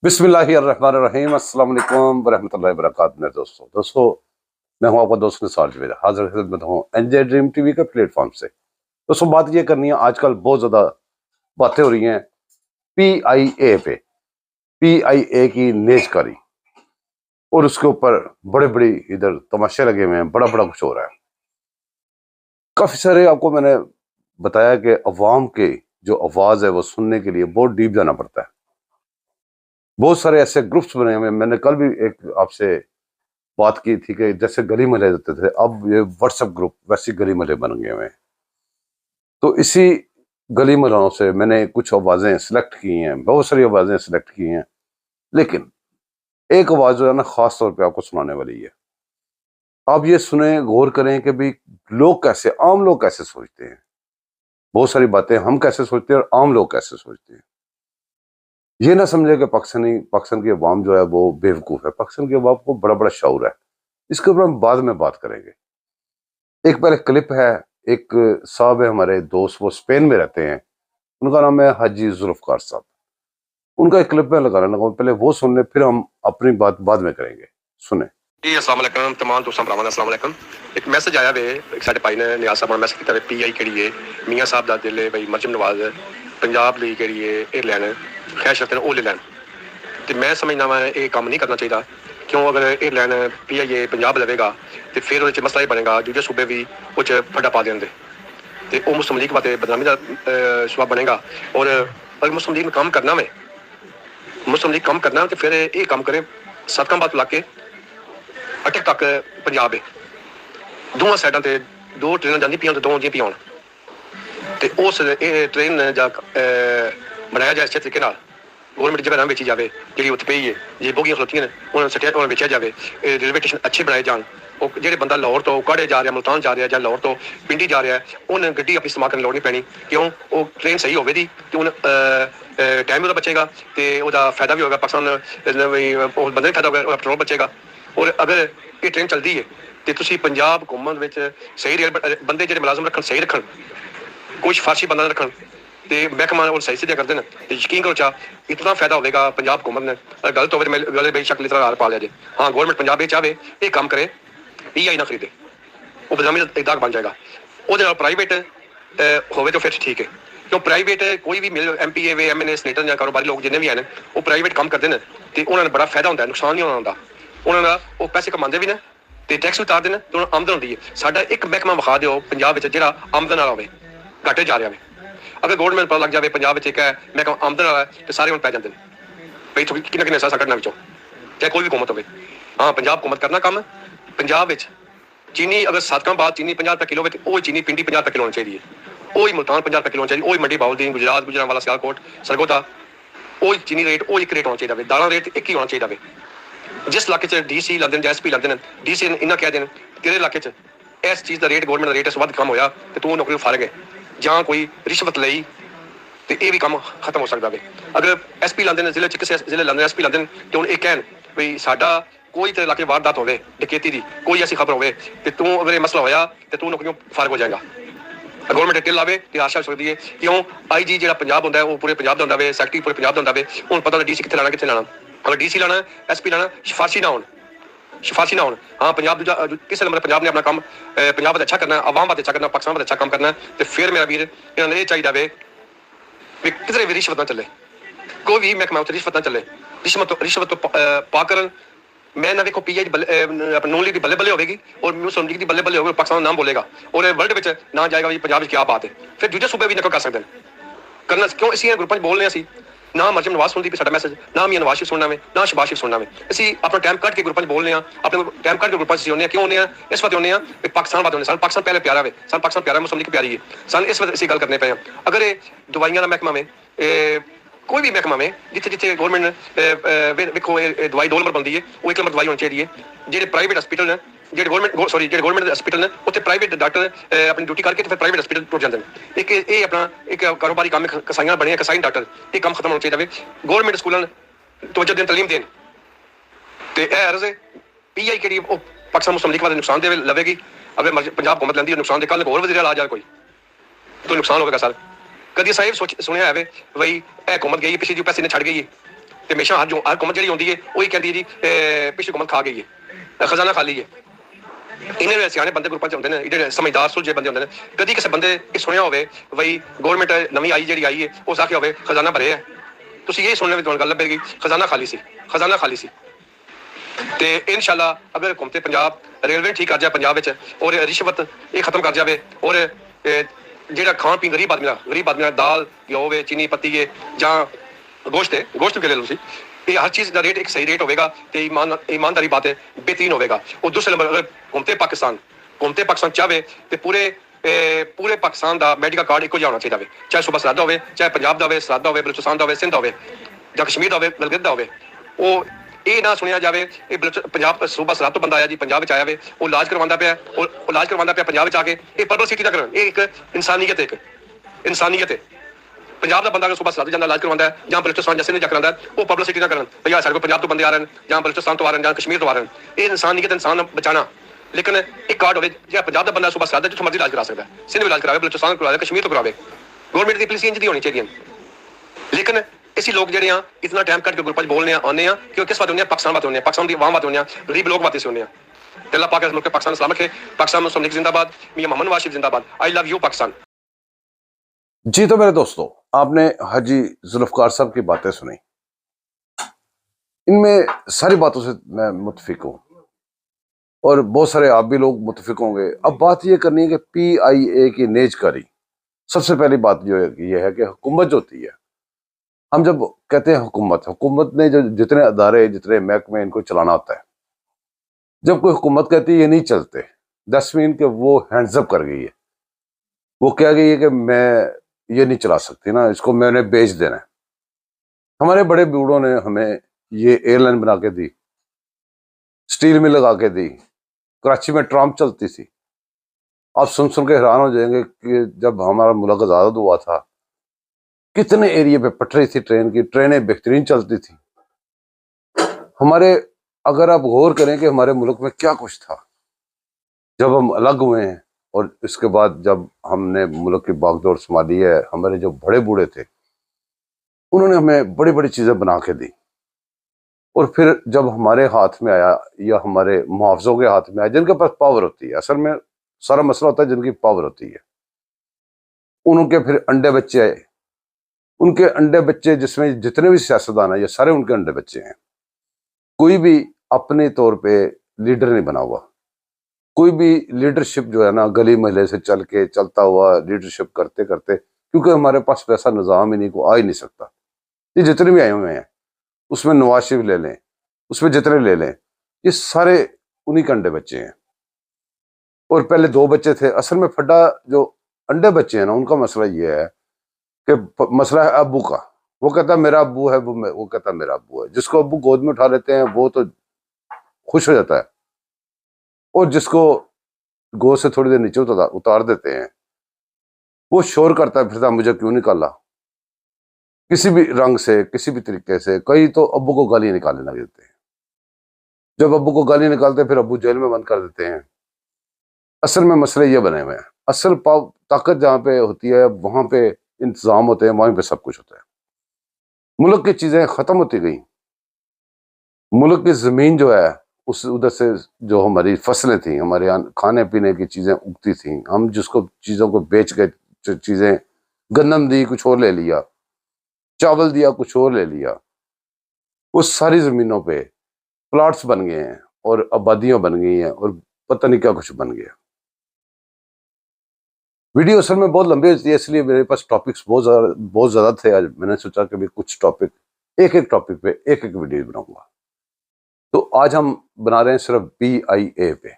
बिस्मिल्लाहिर्रहमानिर्रहीम अस्सलाम वालेकुम वरहमतुल्लाहि वबरकातुहू। मेरे दोस्तों मैं हूं आपका दोस्त निसार जवेद, हाजिर खिदमत हूं एनजे ड्रीम टीवी के प्लेटफॉर्म से। दोस्तों बात ये करनी है, आजकल बहुत ज़्यादा बातें हो रही हैं PIA पे, PIA की नेजकारी, और उसके ऊपर बड़े बड़े इधर तमाशे लगे हुए हैं, बड़ा बड़ा कुछ हो रहा है। काफ़ी सारे आपको मैंने बताया कि अवाम के जो आवाज़ है वो सुनने के लिए बहुत डीप जाना पड़ता है। बहुत सारे ऐसे ग्रुप्स बने हुए हैं। मैंने कल भी एक आपसे बात की थी कि जैसे गली महले होते थे, अब ये व्हाट्सएप ग्रुप वैसी गली महले बन गए हुए हैं। तो इसी गली महलों से मैंने कुछ आवाज़ें सिलेक्ट की हैं, बहुत सारी आवाज़ें सिलेक्ट की हैं, लेकिन एक आवाज़ जो है ना ख़ास तौर पे आपको सुनाने वाली है। आप ये सुने, गौर करें कि भाई लोग कैसे, आम लोग कैसे सोचते हैं। बहुत सारी बातें हम कैसे सोचते हैं और आम लोग कैसे सोचते हैं। ये ना समझे कि पाकिस्तान की अवाम जो है वो बेवकूफ़ है। पाकिस्तान की अवाम को बड़ा बड़ा शऊर है। इसके ऊपर हम बाद में बात करेंगे। एक पहले क्लिप है, एक साहब है हमारे दोस्त, वो स्पेन में रहते हैं, उनका नाम है हाजी जुल्फकार साहब। उनका एक क्लिप में लगाने लगा, पहले वो सुन ले, फिर हम अपनी बात बाद में करेंगे। सुने जी। अस्सलाम वालेकुम तमाम दोस्तों भरावां, अस्सलाम वालेकुम। एक मैसेज आया वे, एक साडे भाई ने नियाज़ साहब ने मैसेज किया वे, PI किहड़ी है मियाँ साहब दा दिल है बई मरजम नवाज पंजाब ਲਈ किहड़ी है एयरलाइन खैर शर्त ਉਹ ਲੈ ਲੈਣ। ਤੇ मैं समझना वा ये काम नहीं करना चाहिए। क्यों? अगर एयरलाइन PIA पंजाब लवेगा तो फिर वो मसला ये बनेगा दूजे सूबे भी कुछ फड्डा पा देंगे तो वो मुस्लिम लीग वास्ते बदनामी का सबब बनेगा। और अगर मुस्लिम लीग काम करना में मुस्लिम लीग काम करना तो फिर ये काम करे सदकाबाद ला के अटक तक पंजाब है दोवां साइडों से दो ट्रेन जाती पियां तो दो जी पियां तो उस ट्रेन जा बनाया जाए अच्छे तरीके नाल। गौरमेंट जगह बेची जाए जी उत्थे पई है जी बोगियां खलोतियां ने उन्होंने सटिया उन्हें बेचा जाए। रेलवे स्टेशन अच्छे बनाए जान। जो बंदा लाहौर तो काड़े जा रहा, मुल्तान जा रहा, या लाहौर तो पिंडी जा रहा है, उन्हें गड्डी अपनी इस्तेमाल करने की लोड़ नहीं पैनी। क्यों? वो ट्रेन सही होगी तो उन्हें टाइम भी बचेगा तो वह फायदा भी होगा पाकिस्तान बंदे भी फायदा होगा, पेट्रोल बचेगा। और अगर ये ट्रेन चलती है तो तुम पंजाब हुकूमत में सही रेल बंदे जो मुलाजम रखन सही रखन, कोई सिफारशी बंदा रखन तो महकमा और सही सीधे करते हैं तो यकीन करो चाह इतना फायदा होगा पंजाब हुकूमत ने। अगर गलत हो गल बेशक तरह हार पा लिया जाए। हाँ, गवर्नमेंट पंजाब ये चाहे ये काम करे, PI ना खरीदे, वो बदनामी का दाग बन जाएगा। वो प्राइवेट हो तो फिर ठीक है। क्यों? प्राइवेट कोई भी मिल MPA MNA सेनेटर या कारोबारी लोग जिन्हें भी हैं वो प्राइवेट काम करते हैं तो उन्होंने बड़ा फायदा होता है, नुकसान नहीं होना। उन्होंने वो पैसे कमाते भी ने तो टैक्स भी उतारते हैं तो उन्हें आमदन होती है। साडा एक महकमा विखा दो पंजाब में जो आमदन वाला हो घाटे जा रहा है। अगर गवर्नमेंट पता लग जाए पंजाब एक है महकमा आमदन वाला है तो सारे पै जाते हैं भाई कि किन्ना पैसा कटना विचों, चाहे कोई भी हुकूमत हो। हाँ, पंजाब हुकूमत करना काम पंजाब में चीनी अगर सदकाबाद चीनी 50 रुपये किलो तो चीनी पिंडी 50 रुपये किलो होनी चाहिए, वही मुल्तान 50 रुपये किलो होनी चाहिए, वही मंडी बाउलदीन गुजरात गुजरांवाला सियालकोट सरगोदा वही चीनी रेट वो एक रेट होना चाहिए, दालों रेट एक ही होना चाहिए। जिस इलाके DC लाते हैं SP लाते हैं DC इन्ना कह दें तेरे इलाके इस चीज़ का रेट गवर्नमेंट का रेट इस वध कम होया तो तू नौकरी फारग है जहाँ कोई रिश्वत लई तो ये भी काम खत्म हो सकता है। अगर SP लाते हैं जिले किसी जिले लाते SP लाते हैं तो हम एक कहन भाई साडा कोई तेरे इलाके वारदात हो डकैती की कोई ऐसी खबर हो तो तू अगर ये मसला होया तो तू नौकरियों फारग हो जाएगा। गवर्नमेंट टिल आवे तो आशा हो सकती है। क्यों? IG जो पंजाब होंगे वो पूरे पंजाब का होंगे, सैकटरी पूरे पंजाब का होंगे, हूँ पता DC कितने लाना कितने लाना। अगर DC लाना SP लाना सिफारशी ना हो सिफारशी ना हो। हाँ, पंजाब दूजा किसी नंबर पंजाब ने अपना काम पंजाब अच्छा करना, अवाम बात अच्छा करना, पाकिस्तान बात अच्छा काम करना तो फिर मेरा वीर इन्होंने ये चाहिए भी किधरे भी रिश्वत ना चले, कोई भी महकमा रिश्वत ना चले। रिश्वत पा कर मैं ना देखो PI नून लीग की बल्ले बल्ले होगी और मुस्लिम लीग की बल्ले बल्ले होगी, पाकिस्तान नाम बोलेगा और वर्ल्ड में ना जाएगा पंजाब क्या बात है, फिर दूजे सूबे भी नकल कर सकते हैं करना। क्यों? इसी ग्रुप में बोल रहे हैं ना मरजम नवाज सुनती साडा मैसेज, ना मियां नवाज शरीफ सुनना में, ना शहबाज शरीफ सुनना में। असी अपना टाइम कट के ग्रुपों बोल रहे हैं, अपने टाइम कट के ग्रुपों से होने क्यों होने इस वक्त होने पाकिस्तान बात होने सन पाकिस्तान पहले प्यारा है, सन पाकिस्तान प्यारा मुस्लिम लीग प्यारी है, सन इस वक्त इसी गल करने पे हैं। अगर ये दवाइयां का महकमा में कोई भी महकमा में जिथे जिथे गवर्नमेंट देखो दवाई 2 नंबर बनती है वो 1 नंबर दवाई होनी चाहिए। जो प्राइवेट हॉस्पिटल ने जो गवर्नमेंट हॉस्पिटल ने उत्थे प्राइवेट डॉक्टर अपनी ड्यूटी करके फिर प्राइवेट हॉस्पिटल टुट जाते हैं। एक ये अपना एक कारोबारी काम कसाइयां बने कसाई डॉक्टर ये काम खत्म होना चाहिए। गवर्नमेंट स्कूलों तवज्जो देन तलीम देन तो यह अर्ज है PI कि पाकिस्तान मुस्लिम लीग वाले नुकसान दे लवेगी। अगर पंजाब हुकूमत लेंदी नुकसान दे कल होर वज़ीर आ जाए कोई तो नुकसान होगा सर। कभी साहिब सुनिया है भाई यह हुकूमत गई पिछली जो पैसे ने छड़ गई ਤੇ ਹਮੇਸ਼ਾ ਹਰ ਹੁਕੂਮਤ ਜਿਹੜੀ ਹੁੰਦੀ ਹੈ ਉਹੀ ਕਹਿੰਦੀ ਹੈ ਜੀ ਪਿਛਲੀ ਹੁਕੂਮਤ ਖਾ ਗਈ ਹੈ, ਖਜ਼ਾਨਾ ਖਾਲੀ ਹੈ। ਇਹਨੇ ਵੇਲੇ ਸਿਆਣੇ ਬੰਦੇ ਗਰੁੱਪਾਂ ਚ ਹੁੰਦੇ ਨੇ, ਜਿਹੜੇ ਸਮਝਦਾਰ ਸੁਲਝੇ ਬੰਦੇ ਹੁੰਦੇ ਨੇ। ਕਦੀ ਕਿਸੇ ਬੰਦੇ ਇਹ ਸੁਣਿਆ ਹੋਵੇ ਬਈ ਗਵਰਨਮੈਂਟ ਨਵੀਂ ਆਈ ਜਿਹੜੀ ਆਈ ਹੈ ਉਹ ਆਖਿਆ ਹੋਵੇ ਖਜ਼ਾਨਾ ਭਰਿਆ ਹੈ? ਤੁਸੀਂ ਇਹ ਸੁਣਨ ਵਿੱਚ ਤੁਹਾਨੂੰ ਗੱਲ ਲੱਭੇਗੀ ਖਜ਼ਾਨਾ ਖਾਲੀ ਸੀ, ਖਜ਼ਾਨਾ ਖਾਲੀ ਸੀ। ਤੇ ਇਨਸ਼ਾਅੱਲਾ ਅਗਰ ਹੁਕੂਮਤ ਪੰਜਾਬ ਰੇਲਵੇ ਠੀਕ ਕਰ ਜਾਏ ਪੰਜਾਬ ਵਿੱਚ, ਔਰ ਰਿਸ਼ਵਤ ਇਹ ਖਤਮ ਕਰ ਜਾਵੇ, ਔਰ ਜਿਹੜਾ ਖਾਣ ਪੀਣ ਗਰੀਬ ਆਦਮੀ ਦਾ ਦਾਲ ਘਿਓ ਵੇ, ਚੀਨੀ ਪੱਤੀ ਹੈ ਜਾਂ ਗੋਸ਼ਤ ਵੀ ਲੈ ਲਓ ਤੁਸੀਂ, ਇਹ ਹਰ ਚੀਜ਼ ਦਾ ਰੇਟ ਇੱਕ ਸਹੀ ਰੇਟ ਹੋਵੇਗਾ ਤੇ ईमानदारी बात है बेहतरीन होगा। और दूसरे नंबर अगर घूमते पाकिस्तान चाहे तो पूरे पाकिस्तान का मैडिकल कार्ड एक होना चाहिए, चाहे सूबा सरहद हो, चाहे पंजाब का हो, सरहद हो, बलूचिस्तान का हो, सिंध हो या कश्मीर का हो, गिलगित का हो। वो ये ना सुनिया जाए ये पंजाब सूबा सरहद तो बंदा आया जी पंजाब आया वे, वो इलाज करवाता पाया, और इलाज करवाता पाया पंजाब आके, ये पब्लिसिटी ना करन, ये एक इंसानियत है। पंजाब का बंदा अगर सूबा सरहद जाना इलाज करवाता है या बलूचिस्तान जैसे नहीं जा कराता है, वो पब्लिसिटी ना करन भैया सारे को पंजाब तो बंदे आ रहे हैं या बलूचिस्तान तो आ रहे हैं या कश्मीर तो आ रहे हैं। ये इंसानियत, इंसान बचाना। लेकिन एक कार्ड हो या पंजाब का बंदा सूबा सरहद जिथों मर्जी इलाज करा सकता है, सिंध इलाज करावे, बलूचिस्तान करावे, कश्मीर तो करावे, गवर्नमेंट की पॉलिसी इंज दी होनी चाहिए। लेकिन इसी लोग ਜਿਹੜੇ ਆ इतना टाइम कट के ग्रुप बोलने आने कि किस बात होनी है, पाकिस्तान बात होनी है, पाकिस्तान की आवाम बात होनी है, गरीब लोग बातें से होनी है। अल्लाह पाक इस मुल्क पाकिस्तान सलामत रखे। पाकिस्तान मुस्लिम लीग जिंदाबाद, मियां मोहम्मद नवाज शरीफ जिंदाबाद। I love you Pakistan. जी तो मेरे दोस्तों, आपने हाजी जुल्फकार साहब की बातें सुनी, इनमें सारी बातों से मैं मुतफिक हूँ और बहुत सारे आप भी लोग मुतफिक होंगे। अब बात ये करनी है कि PIA की नेजकारी। सबसे पहली बात जो ये है कि हुकूमत जो होती है, हम जब कहते हैं हुकूमत ने जो जितने अदारे जितने महकमे इनको चलाना होता है, जब कोई हुकूमत कहती है ये नहीं चलते, दैट्स मीन कि वो हैंड्स अप कर गई है, वो कह गई है कि मैं ये नहीं चला सकती ना, इसको मैंने बेच देना है। हमारे बड़े बूढ़ों ने हमें ये एयरलाइन बना के दी, स्टील मिल लगा के दी, कराची में ट्राम चलती थी। आप सुन के हैरान हो जाएंगे कि जब हमारा मुल्क आज़ाद हुआ था कितने एरिया पे पटरी थी ट्रेन की, ट्रेनें बेहतरीन चलती थी हमारे। अगर आप गौर करें कि हमारे मुल्क में क्या कुछ था जब हम अलग हुए हैं, और इसके बाद जब हमने मुल्क की बागडोर संभाली है, हमारे जो बड़े बूढ़े थे उन्होंने हमें बड़ी बड़ी चीज़ें बना के दी, और फिर जब हमारे हाथ में आया या हमारे मुहावजों के हाथ में आया, जिनके पास पावर होती है, असल में सारा मसला होता है जिनकी पावर होती है, उनके फिर अंडे बच्चे आए। उनके अंडे बच्चे जिसमें जितने भी सियासतदान हैं ये सारे उनके अंडे बच्चे हैं। कोई भी अपने तौर पे लीडर नहीं बना हुआ, कोई भी लीडरशिप जो है ना गली महल्ले से चलता हुआ लीडरशिप करते करते, क्योंकि हमारे पास वैसा निज़ाम ही नहीं, को आ ही नहीं सकता। ये जितने भी आए हुए हैं उसमें नवाज शरीफ ले लें, उसमें जितने ले लें, ये सारे उन्हीं के अंडे बच्चे हैं। और पहले 2 बच्चे थे। असल में फड्डा जो अंडे बच्चे हैं ना, उनका मसला ये है कि मसला है अब्बू का। वो कहता है मेरा अब्बू है, वो कहता है मेरा अब्बू है। जिसको अब्बू गोद में उठा लेते हैं वो तो खुश हो जाता है, और जिसको गोद से थोड़ी देर नीचे उतार देते हैं वो शोर करता है फिर मुझे क्यों निकाला, किसी भी रंग से किसी भी तरीके से। कई तो अब्बू को गाली निकालने लग देते हैं। जब अब्बू को गाली निकालते हैं फिर अब्बू जेल में बंद कर देते हैं। असल में मसले ये बने हुए हैं। असल ताकत जहाँ पे होती है वहाँ पे इंतजाम होते हैं, वहीं पे सब कुछ होता है। मुल्क की चीज़ें ख़त्म होती गई, मुल्क की ज़मीन जो है उस उधर से जो हमारी फसलें थी, हमारे यहाँ खाने पीने की चीज़ें उगती थी, हम जिसको चीज़ों को बेच के चीज़ें, गन्नम दी कुछ और ले लिया, चावल दिया कुछ और ले लिया, वो सारी ज़मीनों पे प्लाट्स बन गए हैं और आबादियाँ बन गई हैं और पता नहीं क्या कुछ बन गया। वीडियो असल में बहुत लंबी होती है, इसलिए मेरे पास टॉपिक्स बहुत ज़्यादा थे। आज मैंने सोचा कि भी कुछ टॉपिक, एक टॉपिक पे एक वीडियो बनाऊंगा। तो आज हम बना रहे हैं सिर्फ PIA पे।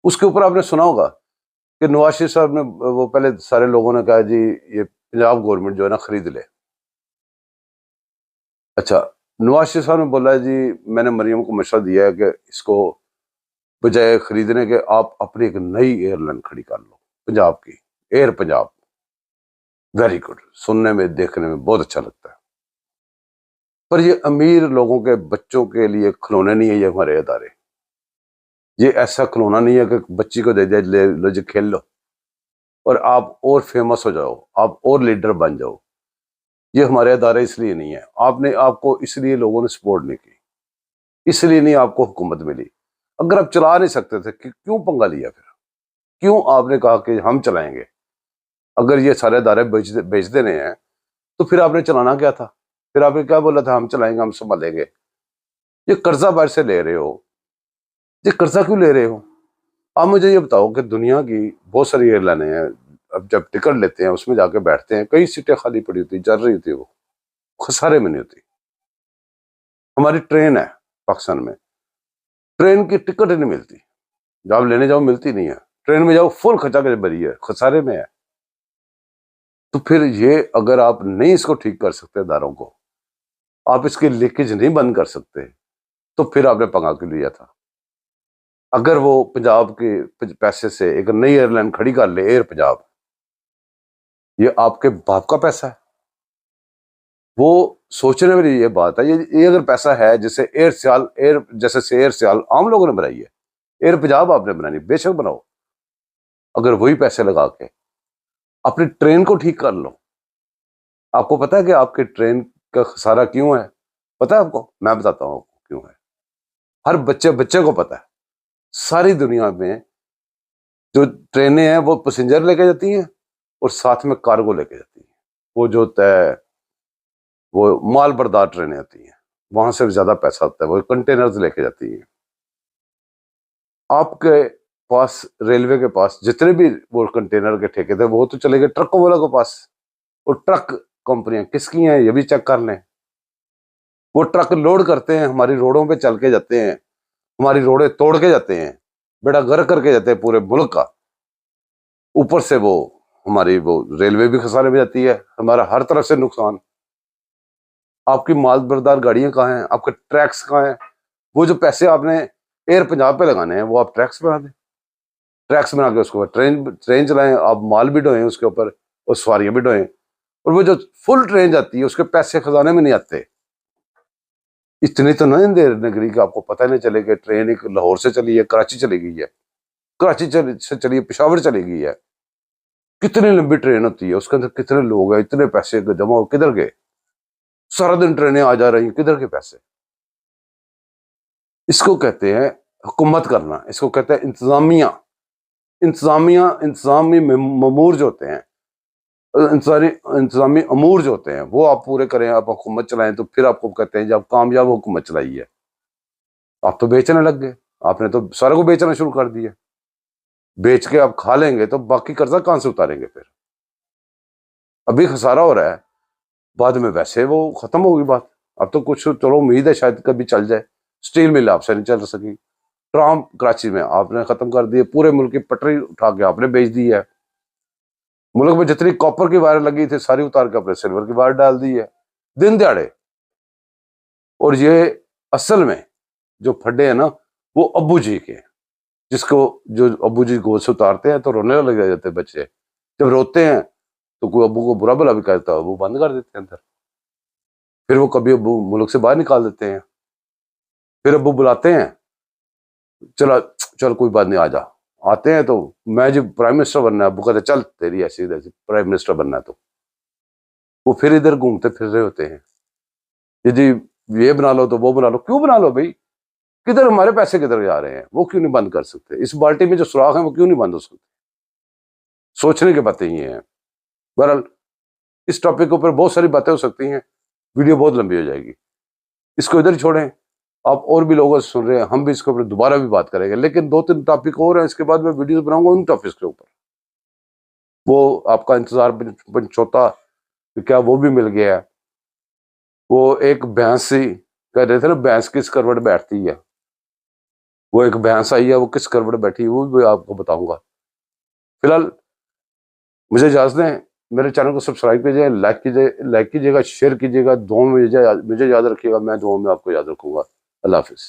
उसके ऊपर आपने सुना होगा कि नवाज शरीफ साहब ने, वो पहले सारे लोगों ने कहा जी ये पंजाब गवर्नमेंट जो है ना खरीद ले। अच्छा, नवाज शरीफ साहब ने बोला जी मैंने मरियम को मशवरा दिया है कि इसको बजाय खरीदने के आप अपनी एक नई एयरलाइन खड़ी कर लो, पंजाब की, एयर पंजाब। वेरी गुड, सुनने में देखने में बहुत अच्छा लगता है। पर ये अमीर लोगों के बच्चों के लिए खिलौने नहीं है ये हमारे अदारे। ये ऐसा खिलौना नहीं है कि बच्ची को दे दे ले लो जी खेल लो और आप और फेमस हो जाओ, आप और लीडर बन जाओ। یہ ہمارے ادارے اس لیے نہیں ہے، آپ کو اس لیے لوگوں نے سپورٹ نہیں کی، اس لیے نہیں آپ کو حکومت ملی۔ اگر آپ چلا نہیں سکتے تھے کیوں پنگا لیا؟ پھر کیوں آپ نے کہا کہ ہم چلائیں گے؟ اگر یہ سارے ادارے بیچ دینے ہیں تو پھر آپ نے چلانا کیا تھا؟ پھر آپ نے کیا بولا تھا ہم چلائیں گے، ہم سنبھالیں گے؟ یہ قرضہ باہر سے لے رہے ہو، یہ قرضہ کیوں لے رہے ہو؟ آپ مجھے یہ بتاؤ کہ دنیا کی بہت ساری ایئر لائنیں ہیں، اب جب ٹکٹ لیتے ہیں اس میں جا کے بیٹھتے ہیں، کئی سیٹیں خالی پڑی ہوتی، چل رہی ہوتی، وہ خسارے میں نہیں ہوتی۔ ہماری ٹرین ہے پاکستان میں، ٹرین کی ٹکٹ ہی نہیں ملتی، جب لینے جاؤ ملتی نہیں ہے، ٹرین میں جاؤ فل کھچا کے بھری ہے، خسارے میں ہے۔ تو پھر یہ اگر آپ نہیں اس کو ٹھیک کر سکتے اداروں کو، آپ اس کی لیکیج نہیں بند کر سکتے، تو پھر آپ نے پنگا کیوں لیا تھا؟ اگر وہ پنجاب کے پیسے سے ایک نئی ایئر لائن کھڑی کر لے، ایئر پنجاب، یہ آپ کے باپ کا پیسہ ہے؟ وہ سوچنے والی یہ بات ہے، یہ اگر پیسہ ہے جیسے ایئر سیال عام لوگوں نے بنائی ہے، ایئر پنجاب آپ نے بنانی، بے شک بناؤ، اگر وہی پیسے لگا کے اپنی ٹرین کو ٹھیک کر لو۔ آپ کو پتا ہے کہ آپ کی ٹرین کا خسارہ کیوں ہے؟ پتا ہے آپ کو؟ میں بتاتا ہوں آپ کو کیوں ہے۔ ہر بچے کو پتا ہے، ساری دنیا میں جو ٹرینیں ہیں وہ پیسنجر لے کے جاتی ہیں اور ساتھ میں کارگو لے کے جاتی ہیں، وہ جو وہ مال بردار ٹرینیں آتی ہیں، وہاں سے زیادہ پیسہ ہوتا ہے، وہ کنٹینرز لے کے جاتی ہیں۔ آپ کے پاس ریلوے کے پاس جتنے بھی وہ کنٹینر کے ٹھیکے تھے وہ تو چلے گئے ٹرکوں والوں کے پاس، اور ٹرک کمپنیاں کس کی ہیں یہ بھی چیک کر لیں۔ وہ ٹرک لوڈ کرتے ہیں، ہماری روڈوں پہ چل کے جاتے ہیں، ہماری روڈیں توڑ کے جاتے ہیں، بیڑا غرق کر کے جاتے ہیں پورے ملک کا۔ اوپر سے وہ ہماری وہ ریلوے بھی خسارے میں جاتی ہے، ہمارا ہر طرف سے نقصان۔ آپ کی مال بردار گاڑیاں کہاں ہیں؟ آپ کے ٹریکس کہاں ہیں؟ وہ جو پیسے آپ نے ایئر پنجاب پہ لگانے ہیں وہ آپ ٹریکس بنا دیں، ٹریکس بنا کے اس کو ٹرین چلائیں، آپ مال بھی ڈھوئیں اس کے اوپر اور سواریاں بھی ڈھوئیں، اور وہ جو فل ٹرین جاتی ہے اس کے پیسے خزانے میں نہیں آتے۔ اتنی تو نہیں دیر نگری کہ آپ کو پتہ نہیں چلے کہ ٹرین ایک لاہور سے چلی ہے، کراچی چلی گئی ہے، کراچی سے چلی ہے، پشاور چلی گئی ہے۔ کتنی لمبی ٹرین ہوتی ہے، اس کے اندر کتنے لوگ ہیں، اتنے پیسے جمع ہو کدھر گئے؟ سارا دن ٹرینیں آ جا رہی ہیں، کدھر کے پیسے؟ اس کو کہتے ہیں حکومت کرنا، اس کو کہتے ہیں انتظامی مامور جو ہوتے ہیں، انتظامی امور جو ہوتے ہیں وہ آپ پورے کریں، آپ حکومت چلائیں، تو پھر آپ کو کہتے ہیں جب کامیاب حکومت چلائی ہے۔ آپ تو بیچنے لگ گئے، آپ نے تو سارے کو بیچنا شروع کر دیا، بیچ کے آپ کھا لیں گے تو باقی قرضہ کہاں سے اتاریں گے؟ پھر ابھی خسارہ ہو رہا ہے، بعد میں ویسے وہ ختم ہوگی بات۔ اب تو کچھ چلو امید ہے شاید کبھی چل جائے، سٹیل مل آپ سے نہیں چل سکی، ٹرام کراچی میں آپ نے ختم کر دیے، پورے ملک کی پٹری اٹھا کے آپ نے بیچ دی ہے، ملک میں جتنی کاپر کی وائر لگی تھی ساری اتار کے اپنے سلور کی وائر ڈال دی ہے دن دیہڑے۔ اور یہ اصل میں جو پھڈے ہیں نا وہ ابو جی کے ہیں، جو ابو جی گود سے اتارتے ہیں تو رونے لگ جاتے ہیں بچے، جب روتے ہیں تو کوئی ابو کو برا بلا بھی کہتا ہے، ابو بند کر دیتے ہیں اندر، پھر وہ کبھی ابو ملک سے باہر نکال دیتے ہیں، پھر ابو بلاتے ہیں، چل کوئی بات نہیں آ جا، آتے ہیں تو میں جب پرائم منسٹر بننا ہے، ابو کہتے چل تیری ایسی پرائم منسٹر بننا ہے، تو وہ پھر ادھر گھومتے پھر رہے ہوتے ہیں، جی یہ بنا لو تو وہ بنا لو، کیوں بنا لو بھائی؟ کدھر ہمارے پیسے کدھر جا رہے ہیں؟ وہ کیوں نہیں بند کر سکتے؟ اس بالٹی میں جو سوراخ ہیں وہ کیوں نہیں بند ہو سکتے؟ سوچنے کی باتیں یہ ہیں۔ بہرحال اس ٹاپک کے اوپر بہت ساری باتیں ہو سکتی ہیں، ویڈیو بہت لمبی ہو جائے گی، اس کو ادھر ہی چھوڑیں۔ آپ اور بھی لوگوں سے سن رہے ہیں، ہم بھی اس کے اوپر دوبارہ بھی بات کریں گے، لیکن 2-3 ٹاپک اور ہیں، اس کے بعد میں ویڈیوز بناؤں گا ان ٹاپکس کے اوپر۔ وہ آپ کا انتظار پنچوتا کیا وہ بھی مل گیا ہے، وہ ایک بھینس سی کہہ رہے تھے نا، بھینس کس کروٹ بیٹھتی ہے، وہ ایک بھینس آئی ہے وہ کس کروٹ بیٹھی ہے، وہ بھی آپ کو بتاؤں گا۔ فی الحال مجھے اجازت دیں، میرے چینل کو سبسکرائب کیجیے، لائک کیجیے گا، شیئر کیجیے گا، دعاؤں میں مجھے یاد رکھیے گا، میں دعاؤں میں آپ کو یاد رکھوں گا۔ اللہ حافظ۔